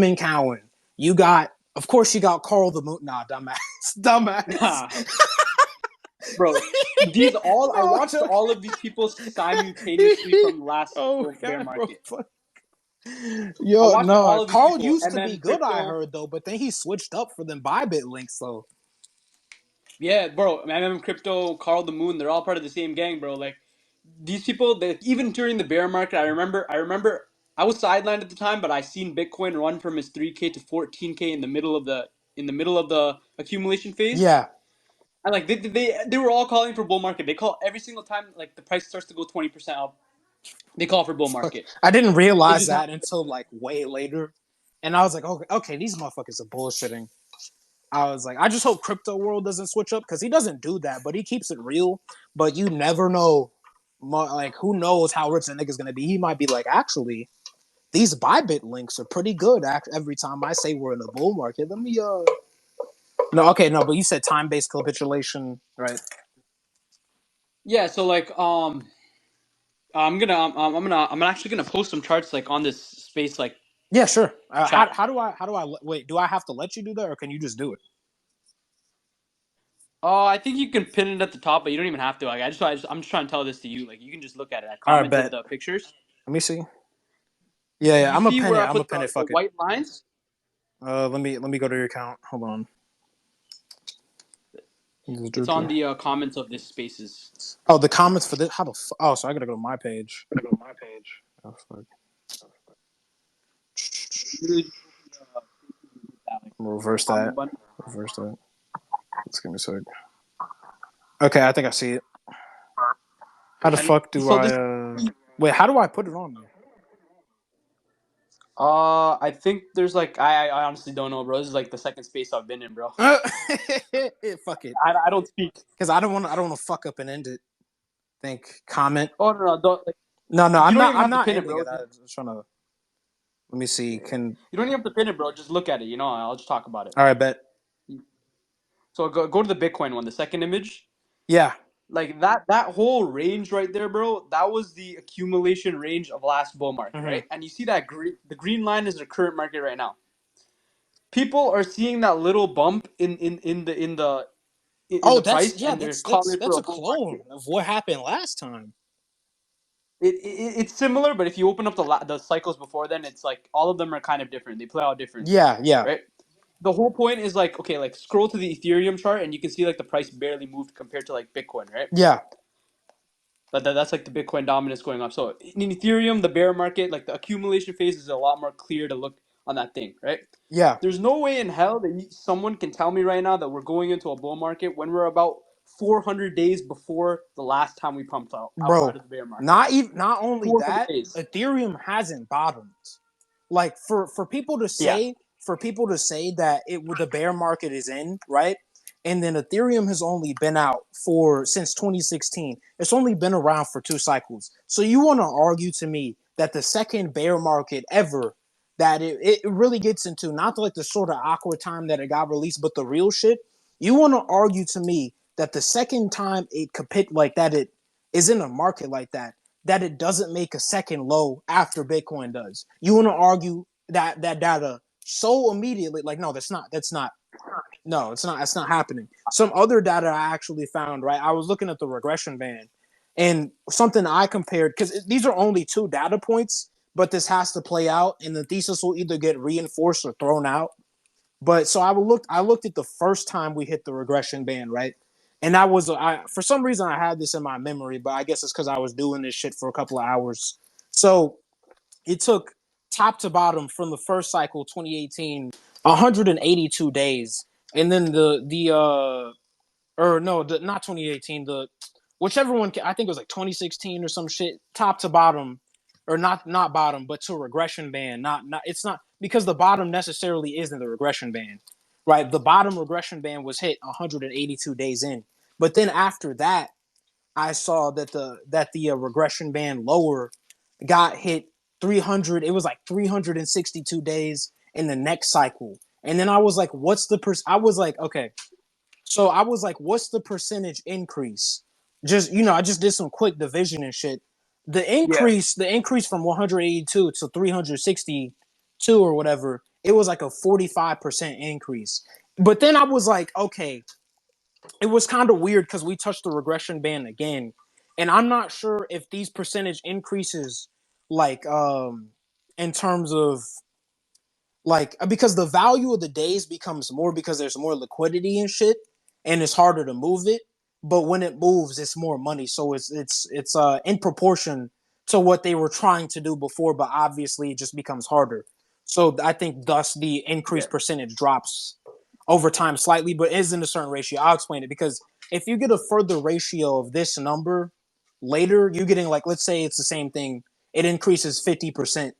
and Cowan. You got, of course, you got Carl the Moon. Nah, dumbass. Nah. Bro, I No, watched all of these people simultaneously from last bear God, market. bro. I Yo, watched no, all of these Carl people, used and to be then good, I crypto. heard, though, but then he switched up for them Bybit links, though. Yeah, bro, MM Crypto, Carl the Moon, they're all part of the same gang, bro. Like these people, even during the bear market, I remember I was sidelined at the time, but I seen Bitcoin run from its 3K to 14K in the middle of the accumulation phase. Yeah. And like they were all calling for bull market. They call every single time like the price starts to go 20% up. They call for bull Fuck. market. I didn't It realize just that happened. until, like, way later. And I was like, okay, these motherfuckers are bullshitting. I was like, I just hope Crypto World doesn't switch up because he doesn't do that, but he keeps it real. But you never know, like, who knows how rich a nigga's gonna be? He might be like, actually, these Bybit links are pretty good. Every time I say we're in a bull market, let me No, okay, no, but you said time-based capitulation, right? Yeah, so like I'm actually gonna post some charts like on this space like Yeah, sure. chat. How do I wait? Do I have to let you do that, or can you just do it? I think you can pin it at the top, but you don't even have to. Like, I'm just trying to tell this to you. Like, you can just look at it. I All right, commented bet. the pictures. Let me see. Yeah, Do yeah. you I'm a see pen where it. I I'm a put pen it. the Fuck it. white lines? Let me go to your account. Hold on. It's on the comments of this spaces. Oh, the comments for this. How the? Oh, so I gotta go to my page. Oh, fuck. Literally just that, like, Reverse that. comment button. Reverse that. Let's give me a sec. Okay, I think I see it. How the And fuck do so I? this, Wait, how do I put it on there? I think there's like I honestly don't know, bro. This is like the second space I've been in, bro. Fuck it, I don't speak. because I don't want. I don't want to fuck up and end it. Think comment. Oh no, don't like. No, no, You I'm don't not. even I'm have to not pin it, ending bro. it. I'm just trying to. Let me see. Can You don't even have to pin it, bro. Just look at it. You know, I'll just talk about it. all right, bet. So go to the Bitcoin one, the second image. Yeah. Like that whole range right there, bro. That was the accumulation range of last bull market, Mm-hmm. right? And you see that the green line is the current market right now. People are seeing that little bump in Oh, the price, and they're that's calling for a a bull clone market. of what happened last time. It's similar, but if you open up the cycles before then, it's like all of them are kind of different. They play out differently, Yeah, yeah, right? The whole point is like, okay, like scroll to the Ethereum chart and you can see like the price barely moved compared to like Bitcoin, right? yeah, That's like the Bitcoin dominance going up. So in Ethereum, the bear market, like the accumulation phase is a lot more clear to look on that thing, right? yeah, There's no way in hell that someone can tell me right now that we're going into a bull market when we're about 400 days before the last time we pumped out bro. of the bear market. Not even. Not only 400 that, days. Ethereum hasn't bottomed. Like for people to Yeah. say that the bear market is in, right? And then Ethereum has only been out for since 2016. It's only been around for 2 cycles. So you want to argue to me that the second bear market ever that it really gets into, not like the sort of awkward time that it got released, but the real shit. You want to argue to me that the second time it like that it is in a market like that it doesn't make a second low after Bitcoin does. You want to argue that data so immediately? Like, no, that's not. No, it's not. That's not happening. Some other data I actually found. Right, I was looking at the regression band, and something I compared because these are only 2 data points, but this has to play out, and the thesis will either get reinforced or thrown out. But so I looked at the first time we hit the regression band, right? And that was for some reason I had this in my memory, but I guess it's because I was doing this shit for a couple of hours. So it took top to bottom from the first cycle, 2018, 182 days, and then the or no, not 2018, the whichever one, I think it was like 2016 or some shit, top to bottom, or not bottom, but to regression band. Not it's not because the bottom necessarily isn't the regression band, right? The bottom regression band was hit 182 days in, but then after that, I saw that the regression band lower got hit 300. It was like 362 days in the next cycle, and then I was like, what's the I was like, okay, so I was like, what's the percentage increase? Just I just did some quick division and shit. Yeah. The increase from 182 to 362 or whatever it was like a 45% increase. But then I was like, okay, it was kind of weird because we touched the regression band again, and I'm not sure if these percentage increases, like in terms of like because the value of the days becomes more because there's more liquidity and shit, and it's harder to move it. But when it moves, it's more money, so it's in proportion to what they were trying to do before, but obviously it just becomes harder. So I think thus the Yeah. increased percentage drops over time slightly, but is in a certain ratio. I'll explain it because if you get a further ratio of this number later, you're getting like, let's say it's the same thing, it increases 50%,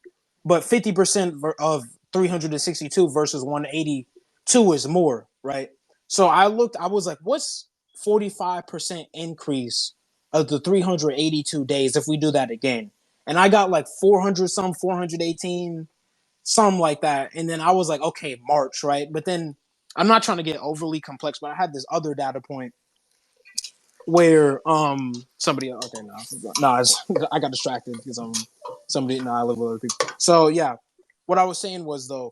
but 50% of 362 versus 182 is more, right? So I looked, I was like, what's 45% increase of the 382 days if we do that again? And I got like 400 some, 418, some like that. And then I was like, okay, March, right? But then I'm not trying to get overly complex, but I had this other data point where somebody, okay, no, I got distracted because somebody, no, I live with other people. So yeah, what I was saying was though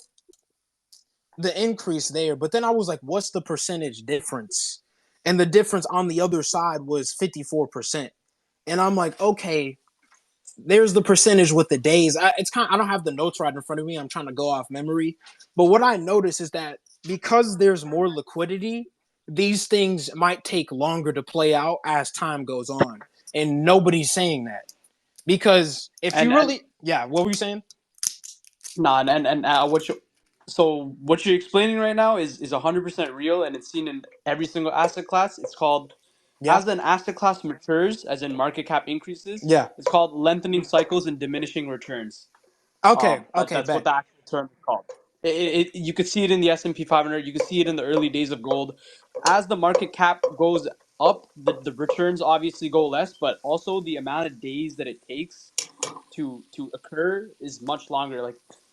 the increase there, but then I was like, what's the percentage difference? And the difference on the other side was 54%. And I'm like, okay, there's the percentage with the days. It's kind of, I don't have the notes right in front of me. I'm trying to go off memory. But what I notice is that because there's more liquidity, these things might take longer to play out as time goes on. And nobody's saying that. Because if you And really, yeah, what were you saying? nah, and what you so what you're explaining right now is 100% real, and it's seen in every single asset class. It's called, Yeah. as an asset class matures, as in market cap increases, Yeah. it's called lengthening cycles and diminishing returns. Okay. Okay. That's what Bet. the actual term is called. You could see it in the S&P 500. You could see it in the early days of gold. As the market cap goes up, the returns obviously go less, but also the amount of days that it takes to occur is much longer.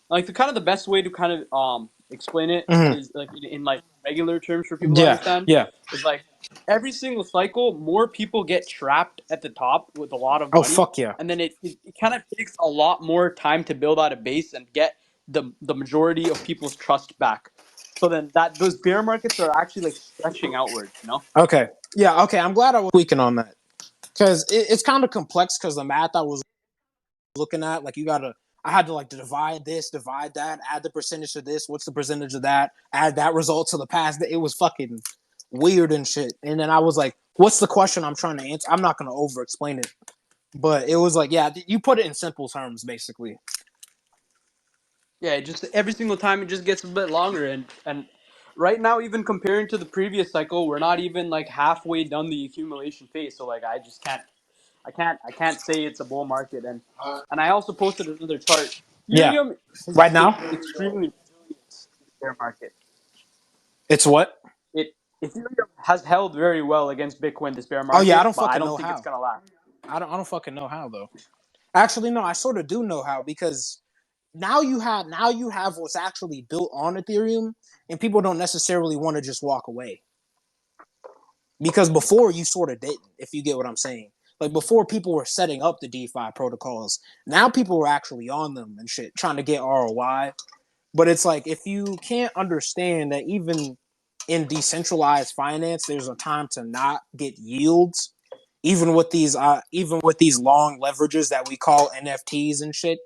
Like the kind of the best way to kind of explain it Mm-hmm. is like in like regular terms for people to Yeah. understand, Yeah. is like every single cycle more people get trapped at the top with a lot of Oh, money, fuck yeah. and then it kind of takes a lot more time to build out a base and get the majority of people's trust back. So then that those bear markets are actually like stretching outwards. Okay. Yeah. Okay. I'm glad I was tweaking on that because it's kind of complex because the math I was looking at, like, I had to like divide this, divide that, add the percentage to this, what's the percentage of that, add that result to the past. It was fucking weird and shit. And then I was like, what's the question I'm trying to answer? I'm not going to over explain it, but it was like, yeah, you put it in simple terms, basically. Yeah, it just every single time it just gets a bit longer, and right now, even comparing to the previous cycle, we're not even like halfway done the accumulation phase. So like I just can't say it's a bull market. And I also posted another chart. Yeah. Ethereum has Right stayed now, extremely resilient in the bear market. it's what? It Ethereum has held very well against Bitcoin this bear Oh yeah, I market, don't but I fucking don't know think it's how. gonna last. I don't fucking know how though. Actually, no, I sort of do know how because now you have what's actually built on Ethereum, and people don't necessarily want to just walk away because before you sort of didn't. If you get what I'm saying, like before people were setting up the DeFi protocols, now people are actually on them and shit, trying to get ROI. But it's like if you can't understand that even in decentralized finance, there's a time to not get yields, even with these long leverages that we call NFTs and shit.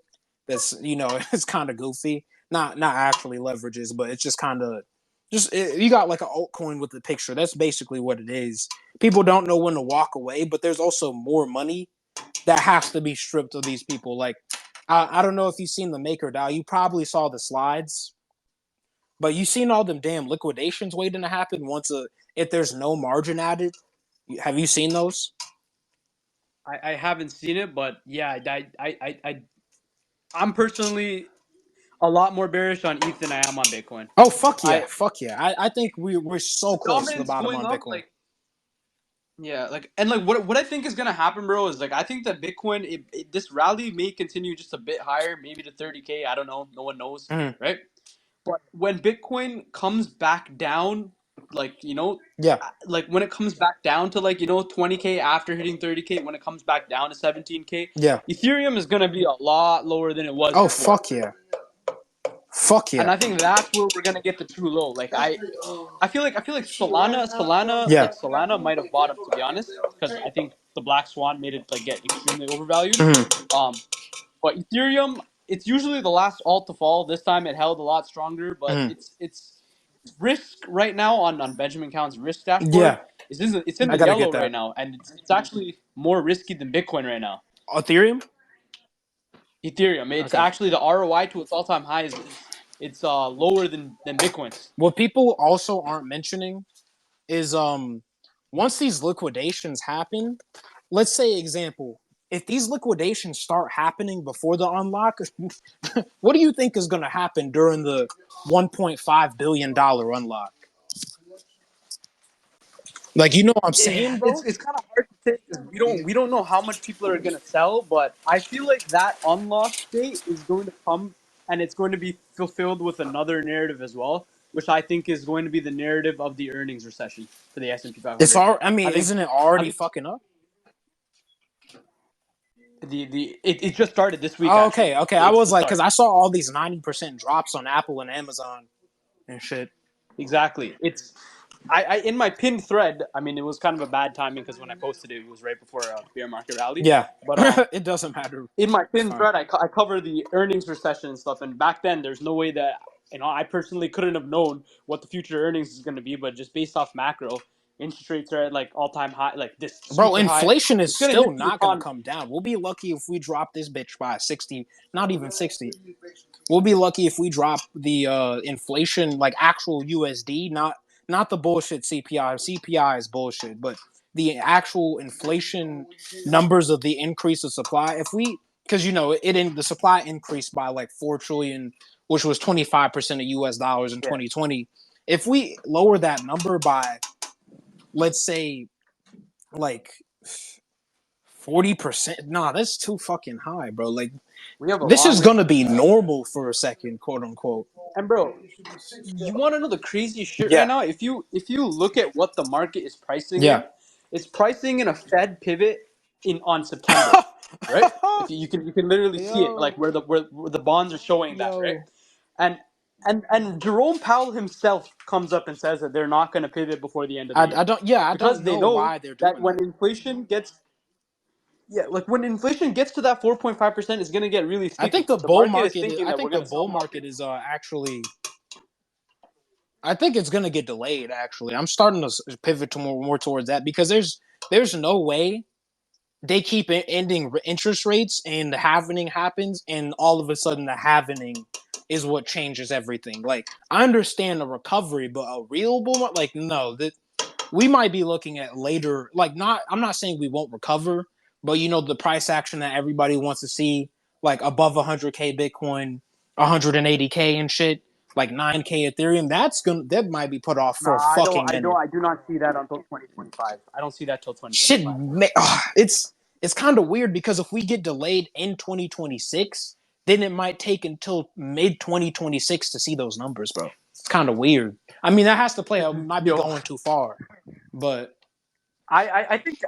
That's it's kind of goofy. Not actually leverages, but it's just kind of you got like an altcoin with the picture. That's basically what it is. People don't know when to walk away, but there's also more money that has to be stripped of these people. Like I don't know if you've seen the Maker DAO. You probably saw the slides, but you seen all them damn liquidations waiting to happen once if there's no margin added. Have you seen those? I haven't seen it, but yeah, I'm personally a lot more bearish on ETH than I am on Bitcoin. Oh fuck yeah, I fuck yeah! I think we're so The close to the dominance bottom going on up, Bitcoin. like, yeah, like, and like what I think is gonna happen, bro, is like I think that Bitcoin, this rally may continue just a bit higher, maybe to 30K. I don't know, no one knows, Mhm. right? But when Bitcoin comes back down, like Yeah, like when it comes back down to like 20K after hitting 30K, when it comes back down to 17K, yeah. Ethereum is gonna be a lot lower than it was Oh before. fuck yeah, Fuck And yeah. I think that's where we're gonna get the true low. Like I feel like Solana might have bottomed, to be honest, because I think the black swan made it like get extremely overvalued. Mhm. Um, but Ethereum, it's usually the last alt to fall. This time it held a lot stronger, but Mhm. it's risk right now on Benjamin Count's risk dashboard. Yeah, It's in I the gotta get yellow right that. now, and it's actually more risky than Bitcoin right now. Ethereum. Ethereum, it's Okay. actually the ROI to its all time high is it's lower than Bitcoin's. What people also aren't mentioning is once these liquidations happen, let's say example, if these liquidations start happening before the unlock, what do you think is going to happen during the $1.5 billion unlock? Like, you know what I'm saying, bro? It's kind of hard to say because we don't know how much people are gonna sell, but I feel like that unlock date is going to come and it's going to be fulfilled with another narrative as well, which I think is going to be the narrative of the earnings recession for the S&P It's 500. all. I I mean, think isn't it I already think fucking up? it just started this week Oh, actually. okay, okay. I It's was the like, because start. I saw all these 90% drops on Apple and Amazon and shit. Exactly. It's I in my pinned thread. I mean, it was kind of a bad timing because when I posted it, it was right before a bear market rally. Yeah, But it doesn't matter. in my It's pinned fine. thread, I cover the earnings recession and stuff. And back then, there's no way that I personally couldn't have known what the future earnings is going to be. But just based off macro, interest rates are at like all time high, like this Bro, super high. inflation is It's going to still hit the not gonna economy. come down. We'll be lucky if we drop this bitch by 60, not even 60. We'll be lucky if we drop the inflation, like actual USD, not the bullshit CPI. CPI is bullshit, but the actual inflation numbers of the increase of supply. If we, because you know it in the supply increased by like 4 trillion, which was 25% of US dollars in Yeah, 2020. If we lower that number by, let's say, like 40%, nah, that's too fucking high, bro. Like, we have a this long is way gonna to be go. normal for a second, quote unquote. And bro, you want to know the crazy shit right Yeah, now? If you look at what the market is pricing yeah. in, it's pricing in a Fed pivot in on September, right? If you can literally see it like yo, where the bonds are showing that, right? yo. And and Jerome Powell himself comes up and says that they're not going to pivot before the end of the I year don't. Yeah, I because don't they know know why they're that doing that. when inflation gets to that 4.5%, it's going to get really I think sticky. the The bull market is market. thinking I that we're think the going to sell bull more. market is actually. I think it's gonna get delayed. Actually, I'm starting to pivot to more towards that because there's no way they keep ending interest rates and the halvening happens and all of a sudden the halvening is what changes everything. Like, I understand a recovery, but a real bull, like, no, that we might be looking at later. Like, not, I'm not saying we won't recover, but you know the price action that everybody wants to see, like above 100K Bitcoin, 180K and shit, like 9K Ethereum. That might be put off Nah, for a fucking minute. I do not see that until 2025. I don't see that till Shit, 2025. it's kind of weird because if we get delayed in 2026, then it might take until mid 2026 to see those numbers, bro. It's kind of weird. I mean, that has to play. I might be Yo, going too far, but I think